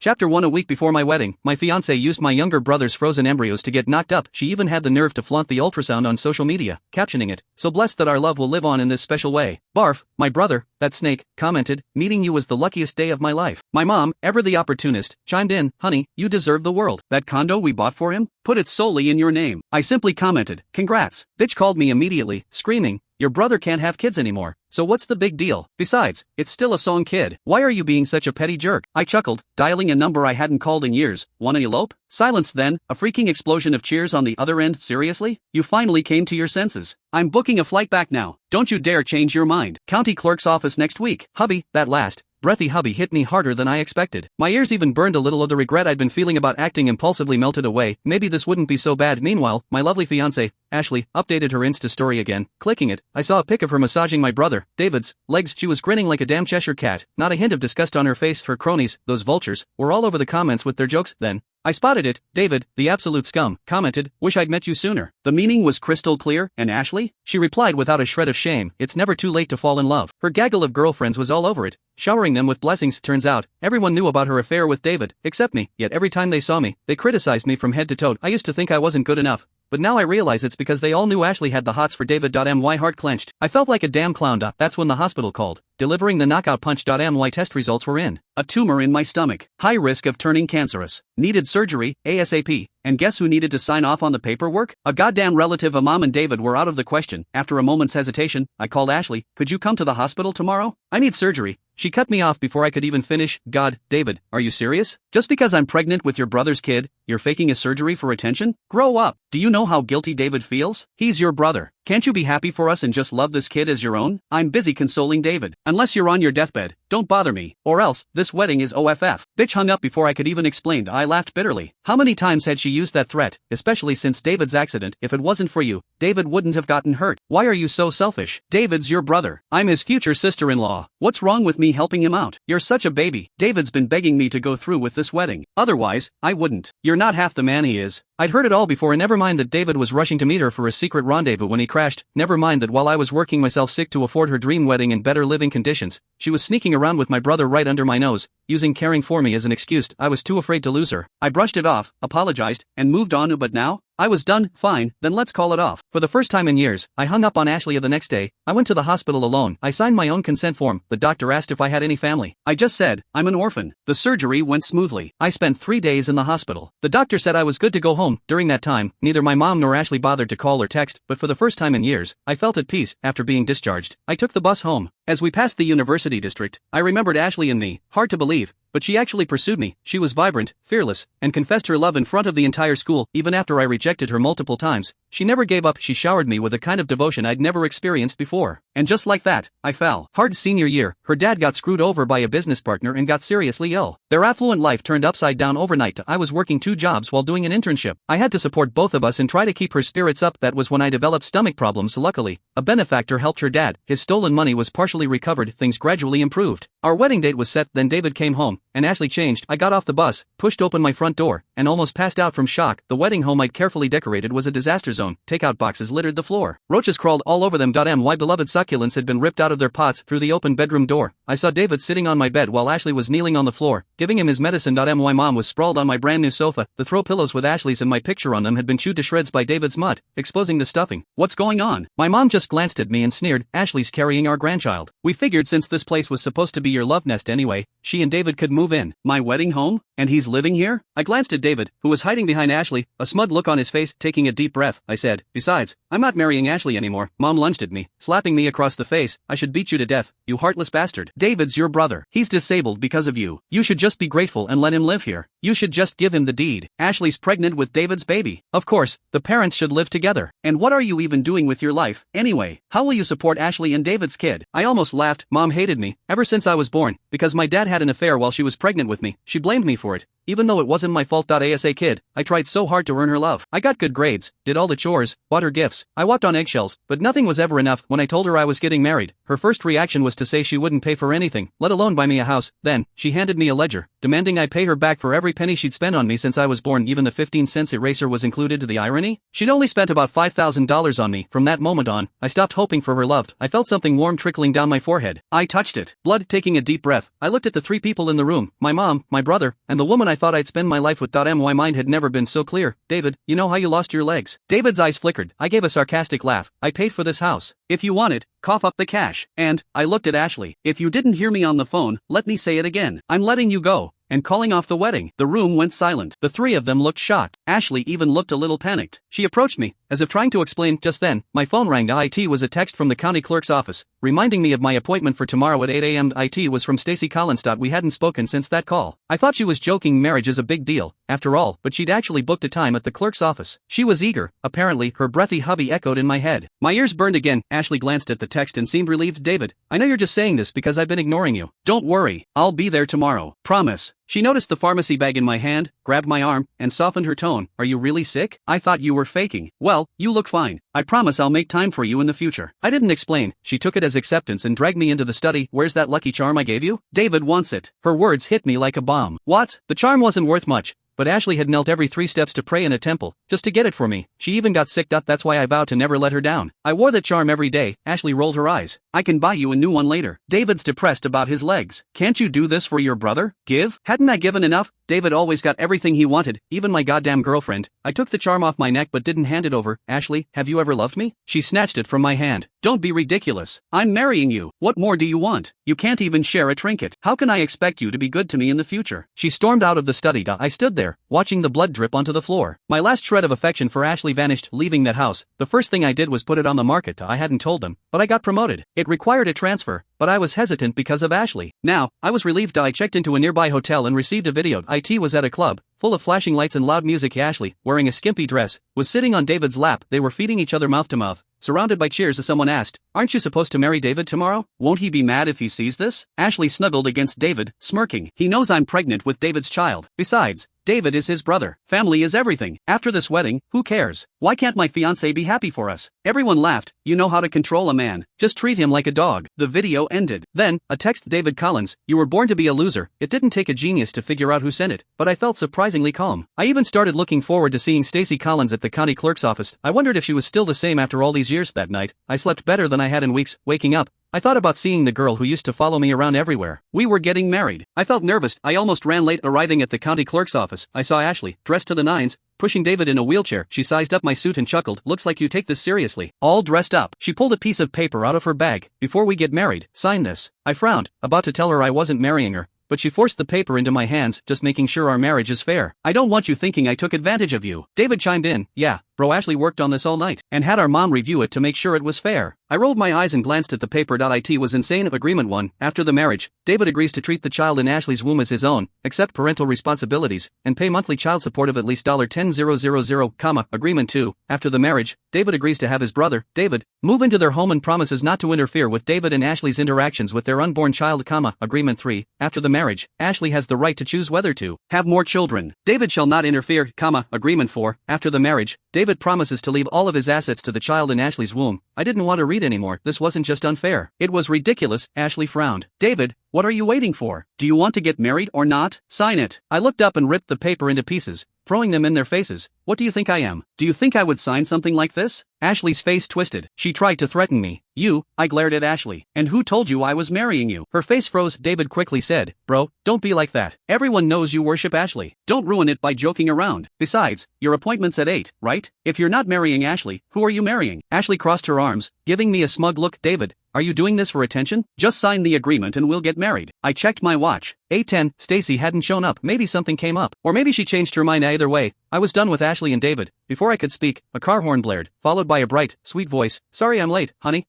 Chapter 1. A week before my wedding, my fiancée used my younger brother's frozen embryos to get knocked up. She even had the nerve to flaunt the ultrasound on social media, captioning it, "So blessed that our love will live on in this special way." Barf, my brother, that snake, commented, "Meeting you was the luckiest day of my life." My mom, ever the opportunist, chimed in, "Honey, you deserve the world. That condo we bought for him? Put it solely in your name." I simply commented, "Congrats." Bitch called me immediately, screaming, "Your brother can't have kids anymore, so what's the big deal? Besides, it's still a song kid. Why are you being such a petty jerk?" I chuckled, dialing a number I hadn't called in years. "Wanna elope?" Silence then, a freaking explosion of cheers on the other end. "Seriously? You finally came to your senses. I'm booking a flight back now. Don't you dare change your mind. County clerk's office next week." Hubby, that last breathy hubby hit me harder than I expected. My ears even burned a little of the regret I'd been feeling about acting impulsively melted away. Maybe this wouldn't be so bad. Meanwhile, my lovely fiancée, Ashley, updated her Insta story again. Clicking it, I saw a pic of her massaging my brother, David's, legs. She was grinning like a damn Cheshire cat, not a hint of disgust on her face. Her cronies, those vultures, were all over the comments with their jokes. Then I spotted it. David, the absolute scum, commented, "Wish I'd met you sooner." The meaning was crystal clear. "And Ashley?" She replied without a shred of shame, "It's never too late to fall in love." Her gaggle of girlfriends was all over it, showering them with blessings. Turns out, everyone knew about her affair with David, except me, yet every time they saw me, they criticized me from head to toe. I used to think I wasn't good enough, but now I realize it's because they all knew Ashley had the hots for David. My heart clenched. I felt like a damn clown. That's when the hospital called, delivering the knockout punch. My test results were in. A tumor in my stomach. High risk of turning cancerous. Needed surgery, ASAP. And guess who needed to sign off on the paperwork? A goddamn relative. Mom and David were out of the question. After a moment's hesitation, I called Ashley. "Could you come to the hospital tomorrow? I need surgery." She cut me off before I could even finish. "God, David, are you serious? Just because I'm pregnant with your brother's kid, you're faking a surgery for attention? Grow up. Do you know how guilty David feels? He's your brother. Can't you be happy for us and just love this kid as your own?" I'm busy consoling David. "Unless you're on your deathbed, don't bother me, or else, this wedding is OFF." Bitch hung up before I could even explain. I laughed bitterly. How many times had she used that threat, especially since David's accident? "If it wasn't for you, David wouldn't have gotten hurt. Why are you so selfish? David's your brother. I'm his future sister-in-law. What's wrong with me helping him out? You're such a baby. David's been begging me to go through with this wedding. Otherwise, I wouldn't. You're not half the man he is." I'd heard it all before, and never mind that David was rushing to meet her for a secret rendezvous when he crashed. Never mind that while I was working myself sick to afford her dream wedding in better living conditions, she was sneaking around with my brother right under my nose, using caring for me as an excuse. I was too afraid to lose her. I brushed it off, apologized, and moved on. But now I was done. Fine, then let's call it off. For the first time in years, I hung up on Ashley. The next day, I went to the hospital alone. I signed my own consent form. The doctor asked if I had any family. I just said, "I'm an orphan." The surgery went smoothly. I spent 3 days in the hospital. The doctor said I was good to go home. During that time, neither my mom nor Ashley bothered to call or text, but for the first time in years, I felt at peace. After being discharged, I took the bus home. As we passed the university district, I remembered Ashley and me. Hard to believe, but she actually pursued me. She was vibrant, fearless, and confessed her love in front of the entire school. Even after I rejected her multiple times, she never gave up. She showered me with a kind of devotion I'd never experienced before. And just like that, I fell hard. Senior year, her dad got screwed over by a business partner and got seriously ill. Their affluent life turned upside down overnight. I was working 2 jobs while doing an internship. I had to support both of us and try to keep her spirits up. That was when I developed stomach problems. Luckily, a benefactor helped her dad. His stolen money was partially recovered. Things gradually improved. Our wedding date was set. Then David came home, and Ashley changed. I got off the bus, pushed open my front door, and almost passed out from shock. The wedding home I'd carefully decorated was a disaster zone. Takeout boxes littered the floor. Roaches crawled all over them. My beloved succulents had been ripped out of their pots through the open bedroom door. I saw David sitting on my bed while Ashley was kneeling on the floor, giving him his medicine. My mom was sprawled on my brand new sofa. The throw pillows with Ashley's and my picture on them had been chewed to shreds by David's mutt, exposing the stuffing. "What's going on?" My mom just glanced at me and sneered. "Ashley's carrying our grandchild. We figured since this place was supposed to be your love nest anyway, she and David could move in." "My wedding home? And he's living here?" I glanced at David, who was hiding behind Ashley, a smug look on his face. Taking a deep breath, I said, "Besides, I'm not marrying Ashley anymore." Mom lunged at me, slapping me across the face. "I should beat you to death, you heartless bastard. David's your brother. He's disabled because of you. You should just be grateful and let him live here. You should just give him the deed. Ashley's pregnant with David's baby. Of course, the parents should live together. And what are you even doing with your life, anyway? How will you support Ashley and David's kid?" I almost laughed. Mom hated me, ever since I was born, because my dad had an affair while she was pregnant with me. She blamed me for it, even though it wasn't my fault. As a kid, I tried so hard to earn her love. I got good grades, did all the chores, bought her gifts. I walked on eggshells, but nothing was ever enough. When I told her I was getting married, her first reaction was to say she wouldn't pay for anything, let alone buy me a house. Then, she handed me a ledger, demanding I pay her back for every penny she'd spent on me since I was born. Even the 15-cent eraser was included. To the irony? She'd only spent about $5,000 on me. From that moment on, I stopped hoping for her love. I felt something warm trickling down my forehead. I touched it. Blood. Taking a deep breath, I looked at the three people in the room, my mom, my brother, and the woman I thought I'd spend my life with. My mind had never been so clear. David, you know how you lost your legs? David's eyes flickered. I gave a sarcastic laugh. I paid for this house. If you want it, cough up the cash. And, I looked at Ashley. If you didn't hear me on the phone, let me say it again. I'm letting you go. And calling off the wedding. The room went silent. The three of them looked shocked. Ashley even looked a little panicked. She approached me, as if trying to explain. Just then, my phone rang. It was a text from the county clerk's office, reminding me of my appointment for tomorrow at 8 a.m. It was from Stacy Collins. We hadn't spoken since that call. I thought she was joking. Marriage is a big deal, after all, but she'd actually booked a time at the clerk's office. She was eager. Apparently, her breathy hubby echoed in my head. My ears burned again. Ashley glanced at the text and seemed relieved. David, I know you're just saying this because I've been ignoring you. Don't worry, I'll be there tomorrow. Promise. She noticed the pharmacy bag in my hand, grabbed my arm, and softened her tone. Are you really sick? I thought you were faking. Well, you look fine. I promise I'll make time for you in the future. I didn't explain. She took it as acceptance and dragged me into the study. Where's that lucky charm I gave you? David wants it. Her words hit me like a bomb. What? The charm wasn't worth much. But Ashley had knelt every 3 steps to pray in a temple, just to get it for me. She even got sick. That's why I vowed to never let her down. I wore that charm every day. Ashley rolled her eyes. I can buy you a new one later. David's depressed about his legs. Can't you do this for your brother? Give? Hadn't I given enough? David always got everything he wanted, even my goddamn girlfriend. I took the charm off my neck but didn't hand it over. Ashley, have you ever loved me? She snatched it from my hand. Don't be ridiculous. I'm marrying you. What more do you want? You can't even share a trinket. How can I expect you to be good to me in the future? She stormed out of the study. I stood there, watching the blood drip onto the floor. My last shred of affection for Ashley vanished. Leaving that house, the first thing I did was put it on the market. I hadn't told them, but I got promoted. It required a transfer, but I was hesitant because of Ashley. Now, I was relieved. I checked into a nearby hotel and received a video. It was at a club, full of flashing lights and loud music. Ashley, wearing a skimpy dress, was sitting on David's lap. They were feeding each other mouth to mouth, surrounded by cheers. As someone asked, aren't you supposed to marry David tomorrow? Won't he be mad if he sees this? Ashley snuggled against David, smirking. He knows I'm pregnant with David's child. Besides, David is his brother. Family is everything. After this wedding, who cares? Why can't my fiancé be happy for us? Everyone laughed. You know how to control a man. Just treat him like a dog. The video ended. Then, a text. David Collins, you were born to be a loser. It didn't take a genius to figure out who sent it, but I felt surprisingly calm. I even started looking forward to seeing Stacy Collins at the county clerk's office. I wondered if she was still the same after all these years. That night, I slept better than I had in weeks. Waking up, I thought about seeing the girl who used to follow me around everywhere. We were getting married. I felt nervous. I almost ran late. Arriving at the county clerk's office, I saw Ashley, dressed to the nines, pushing David in a wheelchair. She sized up my suit and chuckled. Looks like you take this seriously. All dressed up. She pulled a piece of paper out of her bag. Before we get married, sign this. I frowned, about to tell her I wasn't marrying her, but she forced the paper into my hands. Just making sure our marriage is fair. I don't want you thinking I took advantage of you. David chimed in. Yeah, bro, Ashley worked on this all night, and had our mom review it to make sure it was fair. I rolled my eyes and glanced at the paper. It was insane. Agreement 1. After the marriage, David agrees to treat the child in Ashley's womb as his own, accept parental responsibilities, and pay monthly child support of at least $10,000, Agreement 2. After the marriage, David agrees to have his brother, David, move into their home and promises not to interfere with David and Ashley's interactions with their unborn child, Agreement 3. After the marriage, Ashley has the right to choose whether to have more children. David shall not interfere, Agreement 4. After the marriage, David promises to leave all of his assets to the child in Ashley's womb. I didn't want to read anymore. This wasn't just unfair. It was ridiculous. Ashley frowned. David, what are you waiting for? Do you want to get married or not? Sign it. I looked up and ripped the paper into pieces, throwing them in their faces. What do you think I am? Do you think I would sign something like this? Ashley's face twisted. She tried to threaten me. You, I glared at Ashley. And who told you I was marrying you? Her face froze. David quickly said, bro, don't be like that. Everyone knows you worship Ashley. Don't ruin it by joking around. Besides, your appointment's at 8, right? If you're not marrying Ashley, who are you marrying? Ashley crossed her arms, giving me a smug look. David, are you doing this for attention? Just sign the agreement and we'll get married. I checked my watch. 8:10, Stacy hadn't shown up. Maybe something came up. Or maybe she changed her mind. Either way, I was done with Ashley and David. Before I could speak, a car horn blared, followed by a bright, sweet voice. Sorry I'm late, honey.